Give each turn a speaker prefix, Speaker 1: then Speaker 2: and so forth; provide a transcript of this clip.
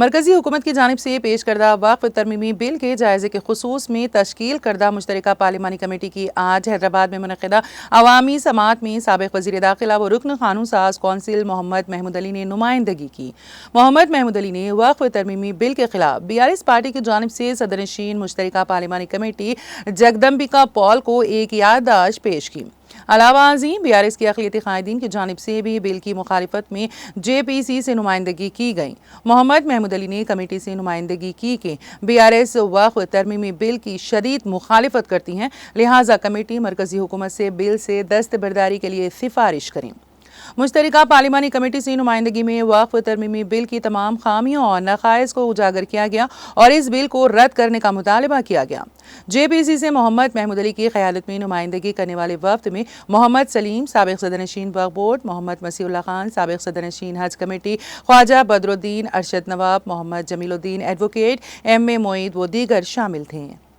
Speaker 1: مرکزی حکومت کی جانب سے پیش کردہ وقف ترمیمی بل کے جائزے کے خصوص میں تشکیل کردہ مشترکہ پارلیمانی کمیٹی کی آج حیدرآباد میں منعقدہ عوامی سماعت میں سابق وزیر داخلہ و رکن قانون ساز کونسل محمد محمود علی نے نمائندگی کی۔ محمد محمود علی نے وقف ترمیمی بل کے خلاف BRS پارٹی کی جانب سے صدر نشین مشترکہ پارلیمانی کمیٹی جگدمبکا پال کو ایک یادداشت پیش کی۔ علاوہ ازیں BRS کے اقلیتی قائدین کی جانب سے بھی بل کی مخالفت میں JPC سے نمائندگی کی گئی۔ محمد محمود علی نے کمیٹی سے نمائندگی کی کہ BRS وقف ترمیمی بل کی شدید مخالفت کرتی ہیں، لہٰذا کمیٹی مرکزی حکومت سے بل سے دستبرداری کے لیے سفارش کریں۔ مشترکہ پارلیمانی کمیٹی سے نمائندگی میں وقف ترمیمی بل کی تمام خامیوں اور نقائص کو اجاگر کیا گیا اور اس بل کو رد کرنے کا مطالبہ کیا گیا۔ JPC سے محمد محمود علی کی قیادت میں نمائندگی کرنے والے وفد میں محمد سلیم سابق صدر نشین وقف بورڈ، محمد مسیح اللہ خان سابق صدر نشین حج کمیٹی، خواجہ بدر الدین ارشد نواب، محمد جمیل الدین ایڈوکیٹ، MA معید و دیگر شامل تھے۔